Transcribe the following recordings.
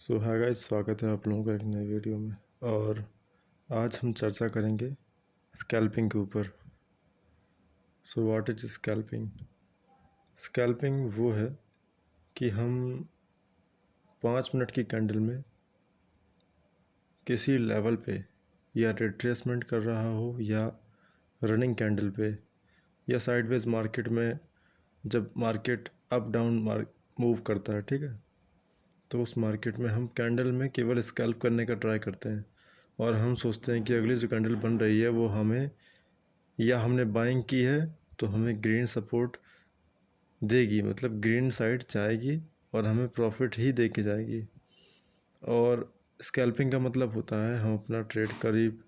सो hi guys, स्वागत है आप लोगों का एक नए वीडियो में। और आज हम चर्चा करेंगे स्कैल्पिंग के ऊपर। So what is scalping? Scalping वो है कि हम 5 मिनट की कैंडल में किसी लेवल पे या रिट्रेसमेंट कर रहा हो या रनिंग कैंडल पे या साइडवेज मार्केट में, जब मार्केट अप डाउन मूव करता है, ठीक है, तो उस मार्केट में हम कैंडल में केवल स्कैल्प करने का ट्राई करते हैं। और हम सोचते हैं कि अगली जो कैंडल बन रही है वो हमें, या हमने बाइंग की है तो हमें ग्रीन सपोर्ट देगी, मतलब ग्रीन साइड जाएगी और हमें प्रॉफिट ही दे के जाएगी। और स्कैल्पिंग का मतलब होता है हम अपना ट्रेड करीब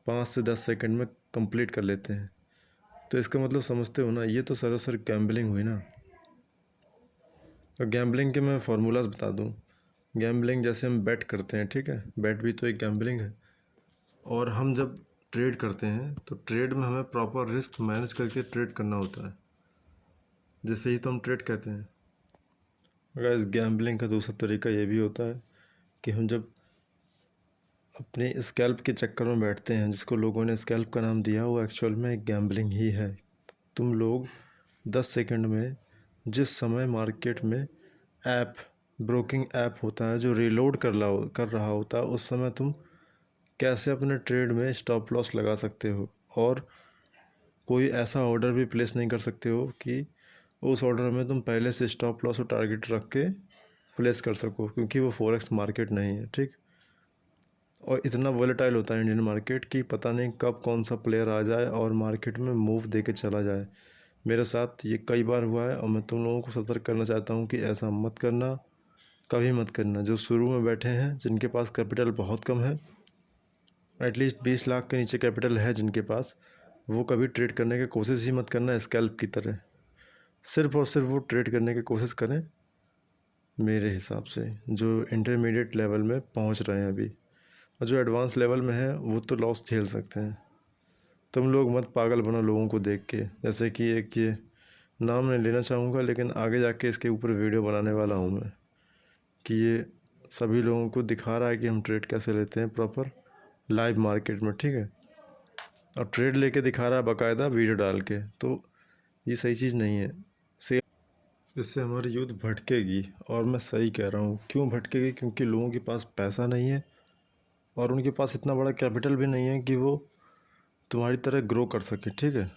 5 से 10 सेकंड में कंप्लीट कर लेते हैं। तो इसका मतलब समझते हो ना, ये तो सरासर गैम्बलिंग हुई ना। और गैम्बलिंग के मैं फार्मूलाज बता दूं। गैम्बलिंग जैसे हम बेट करते हैं, ठीक है, बेट भी तो एक गैम्बलिंग है। और हम जब ट्रेड करते हैं तो ट्रेड में हमें प्रॉपर रिस्क मैनेज करके ट्रेड करना होता है, जिससे ही तो हम ट्रेड कहते हैं। अगर इस गैम्बलिंग का दूसरा तरीका ये भी होता है कि हम जब अपने स्कैल्प के चक्कर में बैठते हैं, जिसको लोगों ने स्कैल्प का नाम दिया, वो एक्चुअल में एक गैम्बलिंग ही है। तुम लोग 10 सेकंड में, जिस समय मार्केट में ऐप, ब्रोकिंग ऐप होता है जो रीलोड कर रहा होता है, उस समय तुम कैसे अपने ट्रेड में स्टॉप लॉस लगा सकते हो और कोई ऐसा ऑर्डर भी प्लेस नहीं कर सकते हो कि उस ऑर्डर में तुम पहले से स्टॉप लॉस और टारगेट रख के प्लेस कर सको, क्योंकि वो फॉरेक्स मार्केट नहीं है, ठीक। और इतना वोलेटाइल होता है इंडियन मार्केट कि पता नहीं कब कौन सा प्लेयर आ जाए और मार्केट में मूव दे के चला जाए। मेरे साथ ये कई बार हुआ है और मैं तुम लोगों को सतर्क करना चाहता हूँ कि ऐसा मत करना, कभी मत करना। जो शुरू में बैठे हैं, जिनके पास कैपिटल बहुत कम है, एटलीस्ट 20 लाख के नीचे कैपिटल है जिनके पास, वो कभी ट्रेड करने की कोशिश ही मत करना स्कैल्प की तरह। सिर्फ और सिर्फ वो ट्रेड करने की कोशिश करें मेरे हिसाब से जो इंटरमीडिएट लेवल में पहुंच रहे हैं अभी, और जो एडवांस लेवल में है वो तो लॉस झेल सकते हैं। तुम लोग मत पागल बनो लोगों को देख के। जैसे कि एक, ये नाम नहीं लेना चाहूँगा, लेकिन आगे जाके इसके ऊपर वीडियो बनाने वाला हूँ मैं, कि ये सभी लोगों को दिखा रहा है कि हम ट्रेड कैसे लेते हैं प्रॉपर लाइव मार्केट में, ठीक है, और ट्रेड लेके दिखा रहा है बाकायदा वीडियो डाल के। तो ये सही चीज़ नहीं है। से इससे हमारी यूथ भटकेगी। और मैं सही कह रहा हूँ। क्यों भटकेगी? क्योंकि लोगों के पास पैसा नहीं है और उनके पास इतना बड़ा कैपिटल भी नहीं है कि वो तुम्हारी तरह ग्रो कर सके, ठीक है।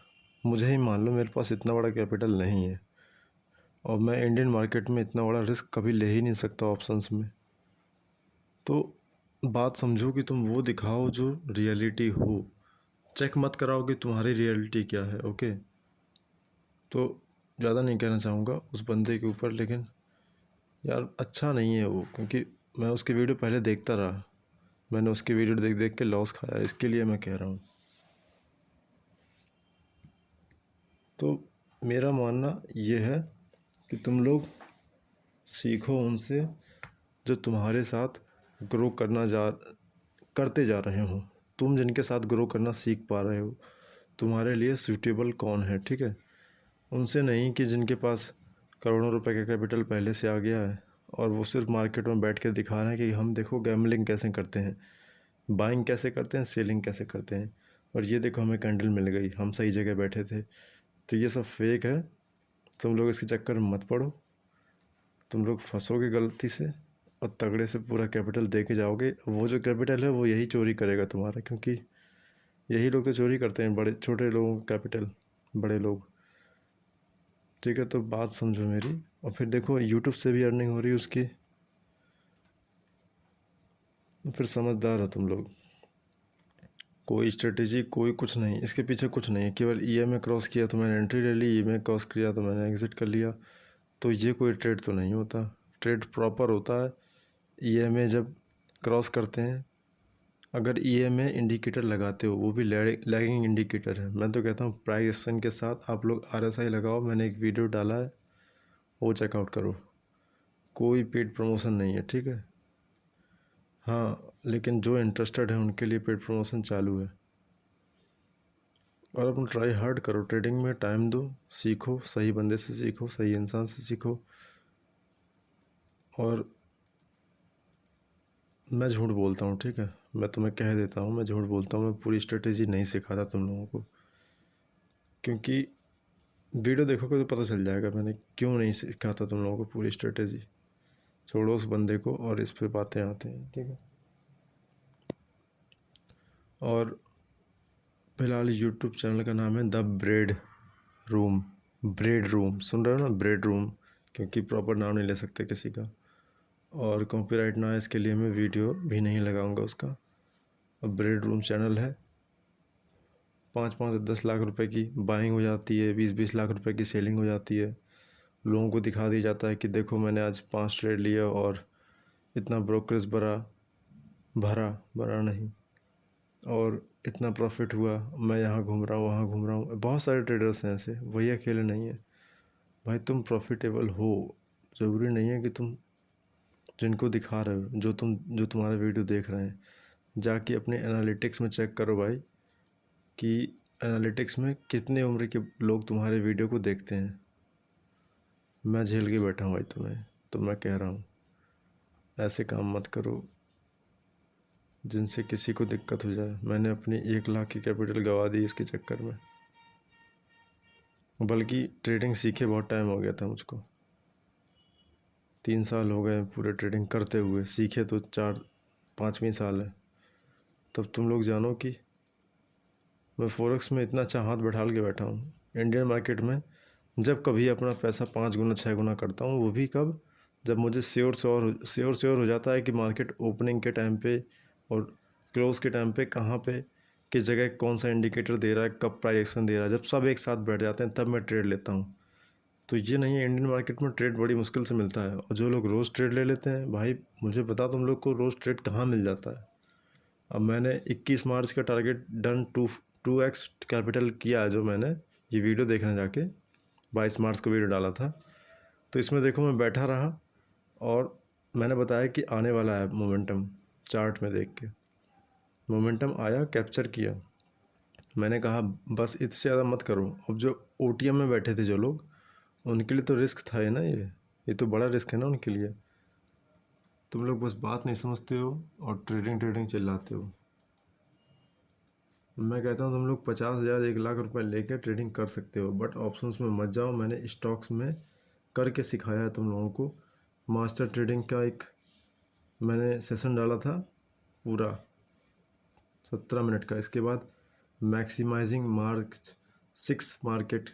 मुझे ही मान लो, मेरे पास इतना बड़ा कैपिटल नहीं है और मैं इंडियन मार्केट में इतना बड़ा रिस्क कभी ले ही नहीं सकता ऑप्शंस में। तो बात समझो कि तुम वो दिखाओ जो रियलिटी हो। चेक मत कराओ कि तुम्हारी रियलिटी क्या है, ओके। तो ज़्यादा नहीं कहना चाहूँगा उस बंदे के ऊपर, लेकिन यार अच्छा नहीं है वो, क्योंकि मैं उसकी वीडियो पहले देखता रहा। मैंने उसकी वीडियो देख देख के लॉस खाया, इसके लिए मैं कह रहा हूँ। तो मेरा मानना ये है कि तुम लोग सीखो उनसे जो तुम्हारे साथ ग्रो करते जा रहे हो। तुम जिनके साथ ग्रो करना सीख पा रहे हो, तुम्हारे लिए सूटेबल कौन है, ठीक है। उनसे नहीं कि जिनके पास करोड़ों रुपए का कैपिटल पहले से आ गया है और वो सिर्फ मार्केट में बैठ के दिखा रहे हैं कि हम देखो गैम्बलिंग कैसे करते हैं, बाइंग कैसे करते हैं, सेलिंग कैसे करते हैं, और ये देखो हमें कैंडल मिल गई, हम सही जगह बैठे थे। तो ये सब फेक है। तुम लोग इसके चक्कर में मत पड़ो। तुम लोग फंसोगे गलती से और तगड़े से पूरा कैपिटल दे के जाओगे। वो जो कैपिटल है वो यही चोरी करेगा तुम्हारा, क्योंकि यही लोग तो चोरी करते हैं, बड़े छोटे लोगों का कैपिटल, बड़े लोग, ठीक है। तो बात समझो मेरी। और फिर देखो यूट्यूब से भी अर्निंग हो रही है उसकी, तो फिर समझदार हो तुम लोग। कोई स्ट्रेटेजी, कोई कुछ नहीं, इसके पीछे कुछ नहीं है। केवल ईएमए क्रॉस किया तो मैंने एंट्री ले ली, ईएमए क्रॉस किया तो मैंने एग्ज़िट कर लिया। तो ये कोई ट्रेड तो नहीं होता। ट्रेड प्रॉपर होता है ईएमए जब क्रॉस करते हैं। अगर ईएमए इंडिकेटर लगाते हो, वो भी लैगिंग इंडिकेटर है, मैं तो कहता हूँ प्राइस एक्शन के साथ आप लोग आरएसआई लगाओ। मैंने एक वीडियो डाला है, वो चेकआउट करो। कोई पेड प्रमोशन नहीं है, ठीक है। हाँ, लेकिन जो इंटरेस्टेड है उनके लिए पेड प्रमोशन चालू है। और अपना ट्राई हार्ड करो, ट्रेडिंग में टाइम दो, सीखो, सही बंदे से सीखो, सही इंसान से सीखो। और मैं झूठ बोलता हूँ, ठीक है, मैं तुम्हें कह देता हूँ, मैं झूठ बोलता हूँ। मैं पूरी स्ट्रेटेजी नहीं सिखाता तुम लोगों को, क्योंकि वीडियो देखोगे तो पता चल जाएगा मैंने क्यों नहीं सिखाता तुम लोगों को पूरी स्ट्रेटेजी। छोड़ो उस बंदे को और इस पे बातें आते हैं, ठीक है। और फिलहाल यूट्यूब चैनल का नाम है the bread room. Bread room सुन रहे हो ना, ब्रेड रूम, क्योंकि प्रॉपर नाम नहीं ले सकते किसी का, और कॉपीराइट ना, इसके लिए मैं वीडियो भी नहीं लगाऊंगा उसका। अब ब्रेड रूम चैनल है, 5-5 10 लाख रुपए की बाइंग हो जाती है, 20-20 लाख रुपए की सेलिंग हो जाती है। लोगों को दिखा दिया जाता है कि देखो मैंने आज 5 ट्रेड लिया और इतना ब्रोकरेज भरा नहीं, और इतना प्रॉफिट हुआ, मैं यहाँ घूम रहा हूँ वहाँ घूम रहा हूँ। बहुत सारे ट्रेडर्स हैं ऐसे, वही अकेले नहीं है भाई। तुम प्रॉफिटेबल हो, ज़रूरी नहीं है कि तुम जिनको दिखा रहे हो, जो तुम्हारा वीडियो देख रहे हैं, जाके अपने एनालिटिक्स में चेक करो भाई कि एनालिटिक्स में कितने उम्र के लोग तुम्हारे वीडियो को देखते हैं। मैं झेल के बैठा हूँ भाई तुम्हें, तो मैं कह रहा हूँ ऐसे काम मत करो जिनसे किसी को दिक्कत हो जाए। मैंने अपनी 1 लाख की कैपिटल गंवा दी इसके चक्कर में, बल्कि ट्रेडिंग सीखे बहुत टाइम हो गया था मुझको, 3 साल हो गए पूरे ट्रेडिंग करते हुए, सीखे तो 4-5वीं साल है। तब तुम लोग जानो कि मैं फॉरेक्स में इतना अच्छा हाथ बैठा के बैठा हूँ। इंडियन मार्केट में जब कभी अपना पैसा 5 गुना 6 गुना करता हूँ, वो भी कब, जब मुझे श्योर हो जाता है कि मार्केट ओपनिंग के टाइम पे और क्लोज के टाइम पे कहाँ पे किस जगह कौन सा इंडिकेटर दे रहा है, कब प्राइस एक्शन दे रहा है, जब सब एक साथ बैठ जाते हैं तब मैं ट्रेड लेता हूँ। तो ये नहीं है, इंडियन मार्केट में ट्रेड बड़ी मुश्किल से मिलता है। और जो लोग रोज़ ट्रेड ले लेते हैं भाई, मुझे पता तुम लोग को रोज़ ट्रेड कहाँ मिल जाता है। अब मैंने 21 मार्च का टारगेट डन 2x कैपिटल किया है, जो मैंने ये वीडियो देखने जाके 22 मार्च को वीडियो डाला था। तो इसमें देखो मैं बैठा रहा और मैंने बताया कि आने वाला है मोमेंटम, चार्ट में देख के मोमेंटम आया, कैप्चर किया। मैंने कहा बस इससे ज़्यादा मत करो। अब जो ओटीएम में बैठे थे जो लोग, उनके लिए तो रिस्क था ही ना, ये तो बड़ा रिस्क है ना उनके लिए। तुम लोग बस बात नहीं समझते हो और ट्रेडिंग चिल्लाते हो। मैं कहता हूँ तुम लोग 50,000 1 लाख रुपए लेके ट्रेडिंग कर सकते हो, बट ऑप्शंस में मत जाओ। मैंने स्टॉक्स में करके सिखाया है तुम लोगों को। मास्टर ट्रेडिंग का एक मैंने सेशन डाला था पूरा 17 मिनट का। इसके बाद मैक्सिमाइजिंग मार्क्स 6 मार्केट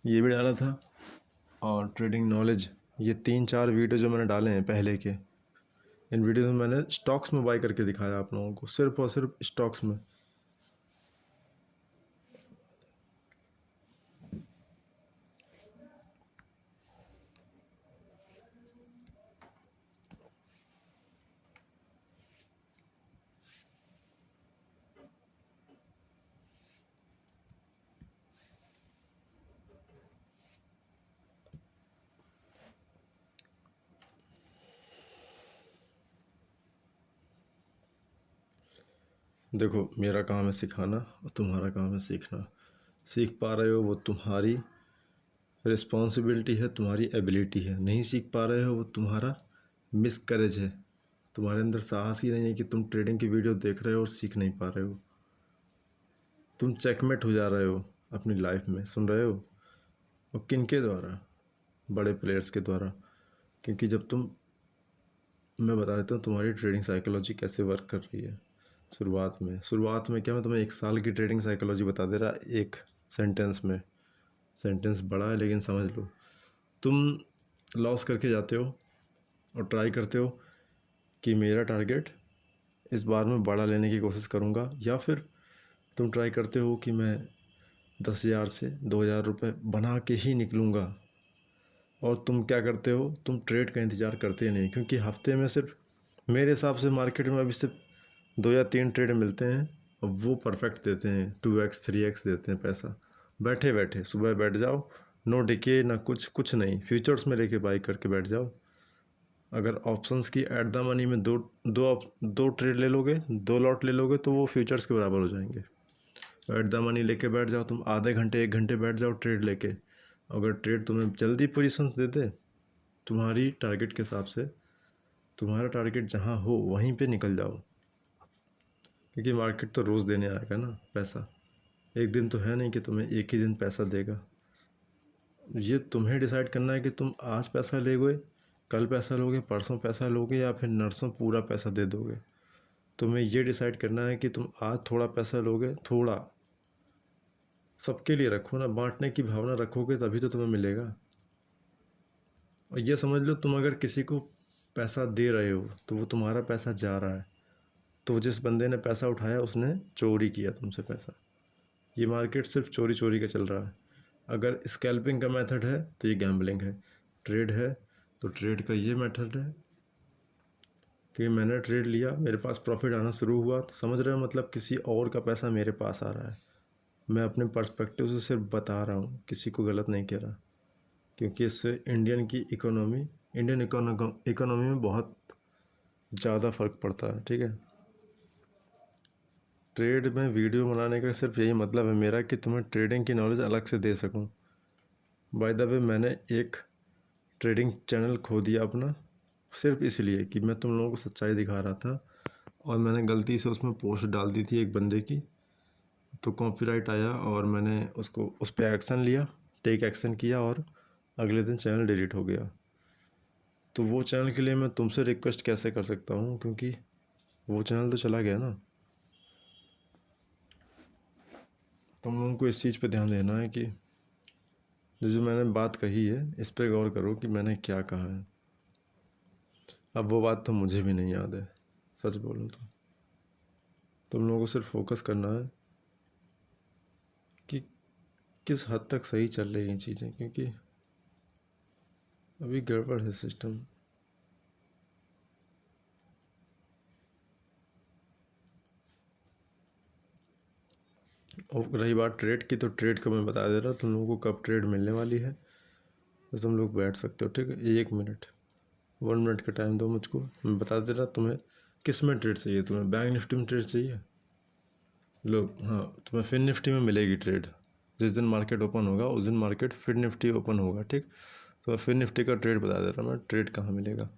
ये भी डाला था, और ट्रेडिंग नॉलेज, ये 3-4 वीडियो जो मैंने डाले हैं पहले के, इन वीडियो में मैंने स्टॉक्स में बाई करके दिखाया आप लोगों को, सिर्फ और सिर्फ स्टॉक्स में। देखो मेरा काम है सिखाना और तुम्हारा काम है सीखना। सीख पा रहे हो वो तुम्हारी रिस्पॉन्सिबिलिटी है, तुम्हारी एबिलिटी है। नहीं सीख पा रहे हो वो तुम्हारा मिसकरेज है। तुम्हारे अंदर साहस ही नहीं है कि तुम ट्रेडिंग की वीडियो देख रहे हो और सीख नहीं पा रहे हो। तुम चेकमेट हो जा रहे हो अपनी लाइफ में, सुन रहे हो, और किन के द्वारा, बड़े प्लेयर्स के द्वारा। क्योंकि जब तुम, मैं बता देता हूँ तुम्हारी ट्रेडिंग साइकोलॉजी कैसे वर्क कर रही है। शुरुआत में क्या, मैं तुम्हें 1 साल की ट्रेडिंग साइकोलॉजी बता दे रहा एक सेंटेंस में। सेंटेंस बड़ा है लेकिन समझ लो। तुम लॉस करके जाते हो और ट्राई करते हो कि मेरा टारगेट इस बार मैं बड़ा लेने की कोशिश करूँगा, या फिर तुम ट्राई करते हो कि मैं 10,000 से 2,000 रुपये बना के ही निकलूँगा। और तुम क्या करते हो, तुम ट्रेड का इंतज़ार करते नहीं, क्योंकि हफ्ते में सिर्फ, मेरे हिसाब से मार्केट में अभी सिर्फ 2 या 3 ट्रेड मिलते हैं, और वो परफेक्ट देते हैं, 2x 3x देते हैं पैसा। बैठे बैठे सुबह बैठ जाओ, नो डिके ना कुछ नहीं, फ्यूचर्स में लेके बाई करके बैठ जाओ। अगर ऑप्शंस की एट द मनी में दो ट्रेड ले लोगे, 2 लॉट ले लोगे, तो वो फ्यूचर्स के बराबर हो जाएंगे। एट द मनी लेके बैठ जाओ तुम, आधे घंटे 1 घंटे बैठ जाओ ट्रेड लेके। अगर ट्रेड तुम्हें जल्दी पोजीशन दे दे तुम्हारी टारगेट के हिसाब से, तुम्हारा टारगेट जहाँ हो वहीं पे निकल जाओ, क्योंकि मार्केट तो रोज़ देने आएगा ना पैसा। एक दिन तो है नहीं कि तुम्हें एक ही दिन पैसा देगा। ये तुम्हें डिसाइड करना है कि तुम आज पैसा लोगे, कल पैसा लोगे, परसों पैसा लोगे, या फिर नरसों पूरा पैसा दे दोगे। तुम्हें ये डिसाइड करना है कि तुम आज थोड़ा पैसा लोगे, थोड़ा सबके लिए रखो ना, बांटने की भावना रखोगे तभी तो तुम्हें मिलेगा। और ये समझ लो, तुम अगर किसी को पैसा दे रहे हो तो वो तुम्हारा पैसा जा रहा है, तो जिस बंदे ने पैसा उठाया उसने चोरी किया तुमसे पैसा। ये मार्केट सिर्फ चोरी चोरी का चल रहा है। अगर स्कैल्पिंग का मेथड है तो ये गैम्बलिंग है, ट्रेड है तो ट्रेड का ये मेथड है कि मैंने ट्रेड लिया, मेरे पास प्रॉफिट आना शुरू हुआ, तो समझ रहे हो, मतलब किसी और का पैसा मेरे पास आ रहा है। मैं अपने पर्सपेक्टिव से सिर्फ बता रहा हूँ, किसी को गलत नहीं कह रहा, क्योंकि इससे इंडियन इकोनॉमी में बहुत ज़्यादा फ़र्क पड़ता है। ठीक है, ट्रेड में वीडियो बनाने का सिर्फ यही मतलब है मेरा कि तुम्हें ट्रेडिंग की नॉलेज अलग से दे सकूं। बाय द वे, मैंने एक ट्रेडिंग चैनल खो दिया अपना, सिर्फ इसलिए कि मैं तुम लोगों को सच्चाई दिखा रहा था, और मैंने गलती से उसमें पोस्ट डाल दी थी एक बंदे की, तो कॉपीराइट आया और मैंने उस पर एक्शन लिया, टेक एक्शन किया, और अगले दिन चैनल डिलीट हो गया। तो वो चैनल के लिए मैं तुमसे रिक्वेस्ट कैसे कर सकता हूँ, क्योंकि वो चैनल तो चला गया ना। तुम लोगों को इस चीज़ पे ध्यान देना है कि जो मैंने बात कही है इस पे गौर करो कि मैंने क्या कहा है। अब वो बात तो मुझे भी नहीं याद है, सच बोलूँ तो। तुम लोगों को सिर्फ फोकस करना है कि किस हद तक सही चल रही हैं चीज़ें, क्योंकि अभी गड़बड़ है सिस्टम। और रही बात ट्रेड की, तो ट्रेड को मैं बता दे रहा हूँ तुम लोगों को कब ट्रेड मिलने वाली है, तो तुम लोग बैठ सकते हो। ठीक है, 1 मिनट 1 मिनट का टाइम दो मुझको, मैं बता दे रहा तुम्हें किस में ट्रेड चाहिए। तुम्हें बैंक निफ्टी में ट्रेड चाहिए, लो, हाँ, तुम्हें फिन निफ्टी में मिलेगी ट्रेड। जिस दिन मार्केट ओपन होगा उस दिन मार्केट फिन निफ्टी ओपन होगा। ठीक, तो मैं फिन निफ्टी का ट्रेड बता दे रहा हूँ, मैं ट्रेड कहाँ मिलेगा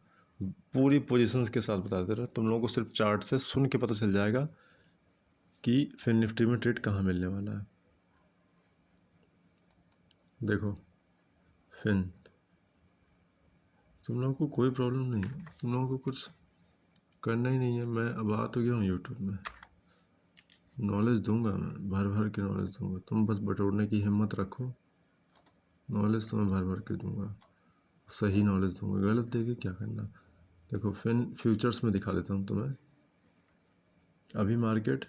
पूरी पोजीशंस के साथ बता दे रहा हूँ। तुम लोगों को सिर्फ चार्ट से सुन के पता चल जाएगा कि फिन निफ्टी में ट्रेड कहाँ मिलने वाला है। देखो, फिन, तुम लोगों को कोई प्रॉब्लम नहीं है, तुम लोगों को कुछ करना ही नहीं है। मैं अब आ तो गया हूँ यूट्यूब में, नॉलेज दूंगा, मैं भर भर के नॉलेज दूंगा, तुम बस बटोरने की हिम्मत रखो। नॉलेज तो मैं भर भर के दूंगा, सही नॉलेज दूंगा, गलत देके क्या करना। देखो, फिन फ्यूचर्स में दिखा देता हूँ तुम्हें अभी मार्केट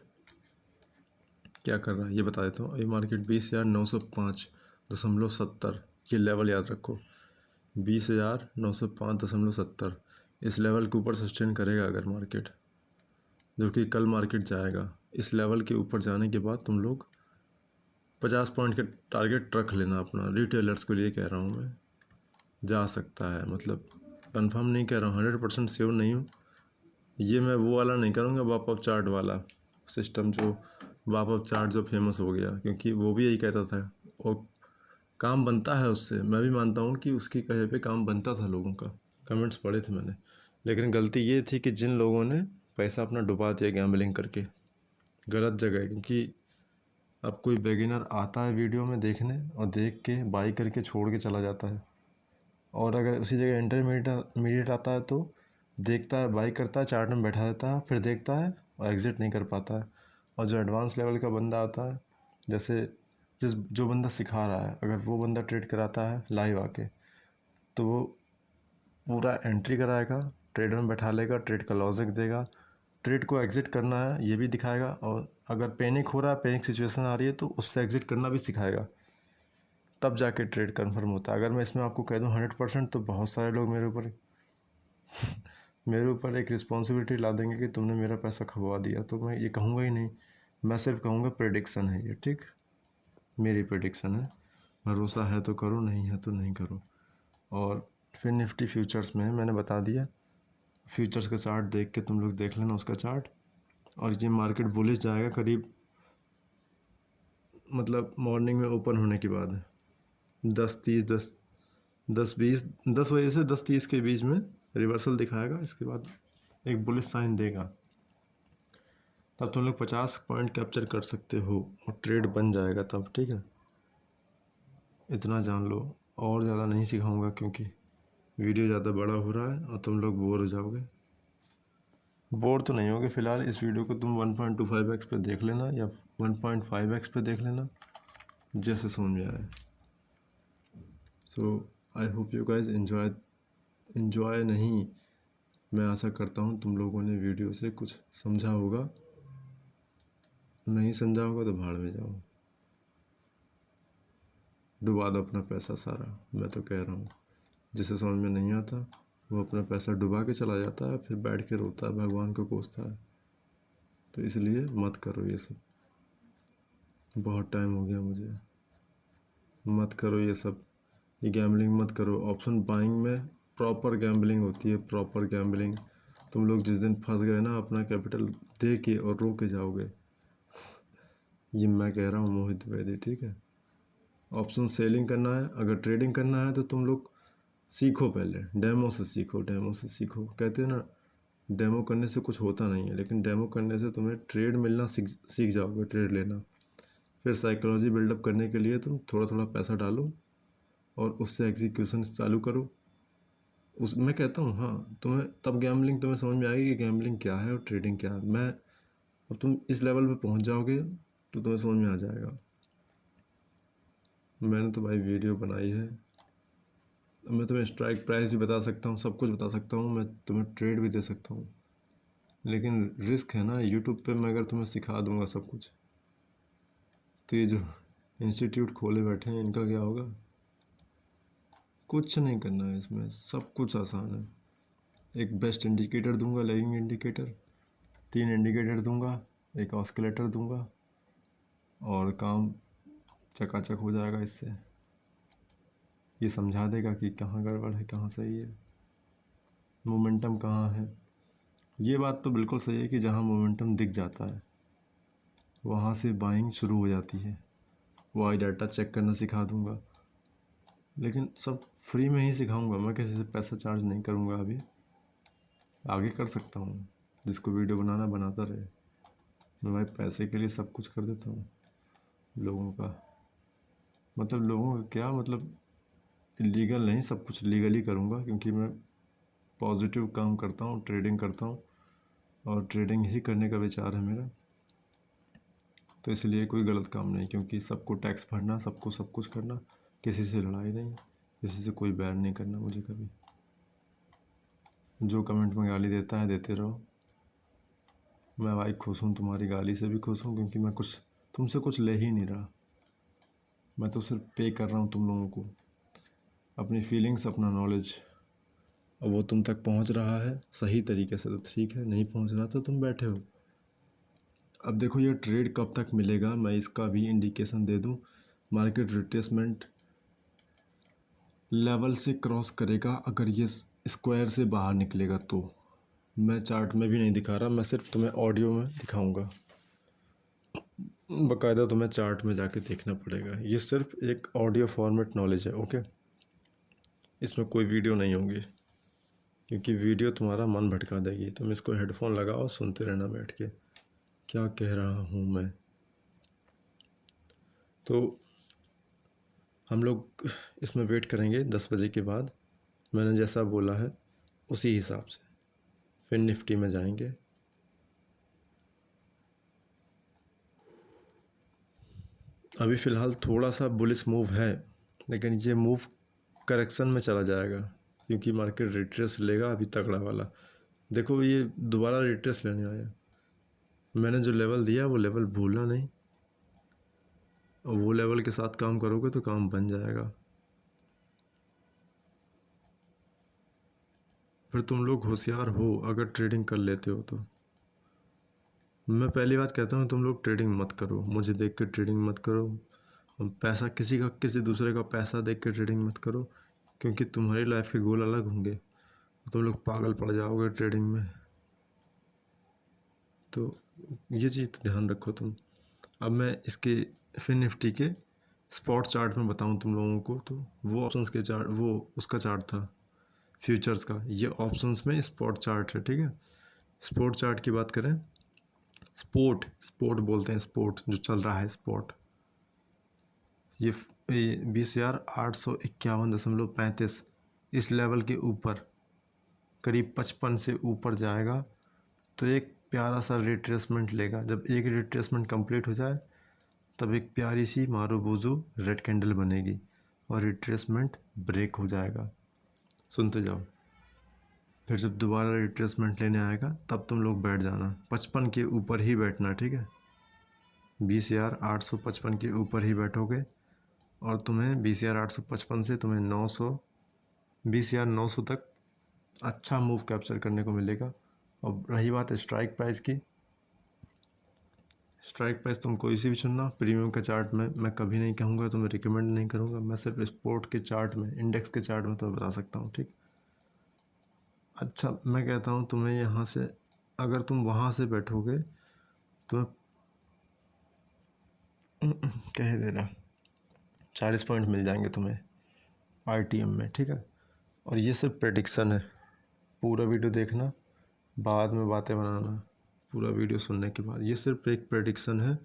क्या कर रहा है, ये बता देता हूँ। अभी मार्केट 20,905.70, ये लेवल याद रखो, 20,905.70। इस लेवल के ऊपर सस्टेन करेगा अगर मार्केट, जो कि कल मार्केट जाएगा। इस लेवल के ऊपर जाने के बाद तुम लोग 50 पॉइंट के टारगेट रख लेना अपना। रिटेलर्स के लिए कह रहा हूँ मैं, जा सकता है, मतलब कंफर्म नहीं कह रहा हूँ, 100% श्योर नहीं हूँ। ये मैं वो वाला नहीं करूँगा, वाप अप चार्ट वाला सिस्टम, जो वाप अप चार्ट जो फेमस हो गया, क्योंकि वो भी यही कहता था, और काम बनता है उससे। मैं भी मानता हूँ कि उसकी कहे पे काम बनता था लोगों का, कमेंट्स पढ़े थे मैंने। लेकिन गलती ये थी कि जिन लोगों ने पैसा अपना डुबा दिया गैम्बलिंग करके, गलत जगह। क्योंकि अब कोई बिगिनर आता है वीडियो में देखने, और देख के बाई करके छोड़ के चला जाता है, और अगर उसी जगह इंटरमीडिएट आता है तो देखता है, बाई करता है, चार्ट में बैठा रहता है, फिर देखता है और एग्ज़िट नहीं कर पाता है। और जो एडवांस लेवल का बंदा आता है, जैसे जो बंदा सिखा रहा है, अगर वो बंदा ट्रेड कराता है लाइव आके, तो वो पूरा एंट्री कराएगा, ट्रेड में बैठा लेगा, ट्रेड का लॉजिक देगा, ट्रेड को एग्ज़िट करना है ये भी दिखाएगा, और अगर पैनिक हो रहा है, पैनिक सिचुएशन आ रही है, तो उससे एग्ज़िट करना भी सिखाएगा। तब जाके ट्रेड कंफर्म होता है। अगर मैं इसमें आपको कह दूं 100%, तो बहुत सारे लोग मेरे ऊपर एक रिस्पॉन्सिबिलिटी ला देंगे कि तुमने मेरा पैसा खबवा दिया। तो मैं ये कहूँगा ही नहीं, मैं सिर्फ कहूँगा प्रेडिक्शन है ये। ठीक, मेरी प्रेडिक्शन है, भरोसा है तो करो, नहीं है तो नहीं करो। और फिर निफ्टी फ्यूचर्स में मैंने बता दिया, फ्यूचर्स का चार्ट देख के तुम लोग देख लेना उसका चार्ट। और ये मार्केट बुलिश जाएगा करीब, मतलब मॉर्निंग में ओपन होने के बाद 10:30 10 10:20 10 बजे से 10:30 के बीच में रिवर्सल दिखाएगा, इसके बाद एक बुलिश साइन देगा, तब तुम लोग 50 पॉइंट कैप्चर कर सकते हो और ट्रेड बन जाएगा तब, ठीक है। इतना जान लो, और ज़्यादा नहीं सिखाऊंगा क्योंकि वीडियो ज़्यादा बड़ा हो रहा है और तुम लोग बोर हो जाओगे। बोर तो नहीं होगे फ़िलहाल, इस वीडियो को तुम 1.25x पे देख लेना या 1.5x पे देख लेना, जैसे समझ में आए। So I hope you guys enjoy नहीं, मैं आशा करता हूँ तुम लोगों ने वीडियो से कुछ समझा होगा। नहीं समझा होगा तो भाड़ में जाओ, डुबा दो अपना पैसा सारा। मैं तो कह रहा हूँ, जिसे समझ में नहीं आता वो अपना पैसा डुबा के चला जाता है, फिर बैठ के रोता है, भगवान को कोसता है। तो इसलिए मत करो ये सब, बहुत टाइम हो गया मुझे। मत करो ये सब, ये गैम्बलिंग मत करो। ऑप्शन बाइंग में प्रॉपर गैम्बलिंग होती है, प्रॉपर गैम्बलिंग। तुम लोग जिस दिन फंस गए ना, अपना कैपिटल दे के और रो के जाओगे। ये मैं कह रहा हूँ मोहित वैद्य, ठीक है। ऑप्शन सेलिंग करना है, अगर ट्रेडिंग करना है तो तुम लोग सीखो, पहले डेमो से सीखो, डेमो से सीखो। कहते हैं ना, डेमो करने से कुछ होता नहीं है, लेकिन डेमो करने से तुम्हें ट्रेड मिलना सीख जाओगे, ट्रेड लेना। फिर साइकोलॉजी बिल्डअप करने के लिए तुम थोड़ा थोड़ा पैसा डालो और उससे एग्जीक्यूशन चालू करो। मैं कहता हूँ, हाँ, तुम्हें तब गैम्बलिंग तुम्हें समझ में आएगी कि गैम्बलिंग क्या है और ट्रेडिंग क्या है। अब तुम इस लेवल पे पहुँच जाओगे तो तुम्हें समझ में आ जाएगा। मैंने तो भाई वीडियो बनाई है, मैं तुम्हें स्ट्राइक प्राइस भी बता सकता हूँ, सब कुछ बता सकता हूँ, मैं तुम्हें ट्रेड भी दे सकता हूँ। लेकिन रिस्क है ना, यूट्यूब पे मैं अगर तुम्हें सिखा दूँगा सब कुछ, तो ये जो इंस्टीट्यूट खोले बैठे हैं इनका क्या होगा। कुछ नहीं करना है इसमें, सब कुछ आसान है। एक बेस्ट इंडिकेटर दूंगा, लैगिंग इंडिकेटर, 3 इंडिकेटर दूंगा, एक ऑस्किलेटर दूंगा और काम चकाचक हो जाएगा। इससे ये समझा देगा कि कहाँ गड़बड़ है, कहाँ सही है, मोमेंटम कहाँ है। ये बात तो बिल्कुल सही है कि जहाँ मोमेंटम दिख जाता है वहाँ से बाइंग शुरू हो जाती है। वो आई डाटा चेक करना सिखा दूंगा, लेकिन सब फ्री में ही सिखाऊंगा, मैं किसी से पैसा चार्ज नहीं करूंगा। अभी आगे कर सकता हूँ, जिसको वीडियो बनाना बनाता रहे। मैं भाई पैसे के लिए सब कुछ कर देता हूँ लोगों का, मतलब लोगों का क्या मतलब, इलीगल नहीं, सब कुछ लीगली करूँगा क्योंकि मैं पॉजिटिव काम करता हूँ, ट्रेडिंग करता हूँ और ट्रेडिंग ही करने का विचार है मेरा। तो इसलिए कोई गलत काम नहीं, क्योंकि सबको टैक्स भरना, सबको सब कुछ करना, किसी से लड़ाई नहीं, किसी से कोई बैर नहीं करना मुझे कभी। जो कमेंट में गाली देता है देते रहो, मैं भाई खुश हूँ, तुम्हारी गाली से भी खुश हूँ, क्योंकि मैं कुछ तुमसे कुछ ले ही नहीं रहा, मैं तो सिर्फ पे कर रहा हूँ तुम लोगों को अपनी फीलिंग्स, अपना नॉलेज, और वो तुम तक पहुँच रहा है सही तरीके से तो ठीक है, नहीं पहुँच रहा तो तुम बैठे हो। अब देखो ये ट्रेड कब तक मिलेगा, मैं इसका भी इंडिकेशन दे दूँ। मार्केट रिट्रेसमेंट लेवल से क्रॉस करेगा, अगर ये स्क्वायर से बाहर निकलेगा तो। मैं चार्ट में भी नहीं दिखा रहा, मैं सिर्फ तुम्हें ऑडियो में दिखाऊंगा, बाकायदा तुम्हें चार्ट में जाके देखना पड़ेगा। ये सिर्फ एक ऑडियो फॉर्मेट नॉलेज है, ओके। इसमें कोई वीडियो नहीं होगी, क्योंकि वीडियो तुम्हारा मन भटका देगी। तुम इसको हेडफोन लगाओ, सुनते रहना बैठ के क्या कह रहा हूँ मैं। तो हम लोग इसमें वेट करेंगे 10 बजे के बाद, मैंने जैसा बोला है उसी हिसाब से फिर निफ्टी में जाएंगे। अभी फ़िलहाल थोड़ा सा बुलिश मूव है, लेकिन ये मूव करेक्शन में चला जाएगा, क्योंकि मार्केट रिट्रेस लेगा अभी तगड़ा वाला। देखो ये दोबारा रिट्रेस लेने आया, मैंने जो लेवल दिया वो लेवल भूलना नहीं, और वो लेवल के साथ काम करोगे तो काम बन जाएगा। फिर तुम लोग होशियार हो अगर ट्रेडिंग कर लेते हो तो। मैं पहली बात कहता हूँ, तुम लोग ट्रेडिंग मत करो, मुझे देख के ट्रेडिंग मत करो, पैसा किसी दूसरे का पैसा देख के ट्रेडिंग मत करो, क्योंकि तुम्हारी लाइफ के गोल अलग होंगे, तुम लोग पागल पड़ जाओगे ट्रेडिंग में। तो ये चीज़ ध्यान रखो तुम। अब मैं इसके फिर निफ्टी के स्पॉट चार्ट में बताऊं तुम लोगों को, तो वो ऑप्शंस के चार्ट, वो उसका चार्ट था, फ्यूचर्स का। ये ऑप्शंस में स्पॉट चार्ट है, ठीक है। स्पॉट चार्ट की बात करें, स्पोर्ट बोलते हैं, स्पोर्ट जो चल रहा है स्पॉट, ये 20,851.35 इस लेवल के ऊपर करीब 55 से ऊपर जाएगा तो एक प्यारा सा रिट्रेसमेंट लेगा। जब एक रिट्रेसमेंट कंप्लीट हो जाए तब एक प्यारी सी मारूबूजू रेड कैंडल बनेगी और रिट्रेसमेंट ब्रेक हो जाएगा। सुनते जाओ। फिर जब दोबारा रिट्रेसमेंट लेने आएगा तब तुम लोग बैठ जाना, 55 के ऊपर ही बैठना, ठीक है। 20,855 के ऊपर ही बैठोगे और तुम्हें 20,855 से तुम्हें 20,900 तक अच्छा मूव कैप्चर करने को मिलेगा। अब रही बात स्ट्राइक प्राइस की, स्ट्राइक प्राइस तुम कोई सी भी चुनना। प्रीमियम के चार्ट में मैं कभी नहीं कहूँगा, तुम्हें रिकमेंड नहीं करूँगा, मैं सिर्फ स्पोर्ट के चार्ट में, इंडेक्स के चार्ट में तुम्हें बता सकता हूँ, ठीक। अच्छा, मैं कहता हूँ तुम्हें यहाँ से, अगर तुम वहाँ से बैठोगे तुम्हें कह दे रहा 40 पॉइंट मिल जाएंगे तुम्हें RTM में, ठीक है। और ये सिर्फ प्रेडिक्शन है, पूरा वीडियो देखना, बाद में बातें बनाना पूरा वीडियो सुनने के बाद। ये सिर्फ एक प्रेडिक्शन है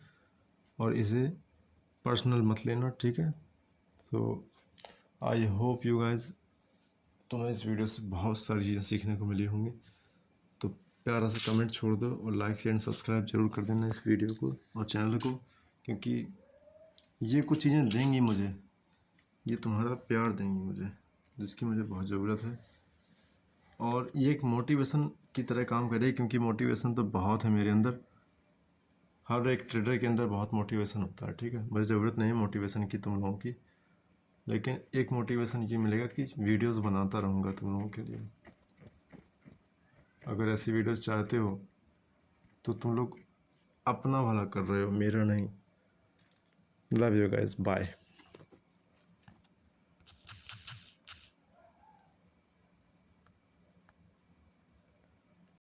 और इसे पर्सनल मत लेना, ठीक है। सो आई होप यू गाइज, तुम्हें इस वीडियो से बहुत सारी चीज़ें सीखने को मिली होंगी। तो प्यारा सा कमेंट छोड़ दो और लाइक शेयर एंड सब्सक्राइब जरूर कर देना इस वीडियो को और चैनल को, क्योंकि ये कुछ चीज़ें देंगी मुझे, ये तुम्हारा प्यार देंगी मुझे, जिसकी मुझे बहुत ज़रूरत है। और ये एक मोटिवेशन की तरह काम करे, क्योंकि मोटिवेशन तो बहुत है मेरे अंदर, हर एक ट्रेडर के अंदर बहुत मोटिवेशन होता है, ठीक है। मुझे ज़रूरत नहीं है मोटिवेशन की तुम लोगों की, लेकिन एक मोटिवेशन ये मिलेगा कि वीडियोस बनाता रहूँगा तुम लोगों के लिए। अगर ऐसी वीडियोस चाहते हो तो तुम लोग अपना भला कर रहे हो, मेरा नहीं। Love you guys, bye.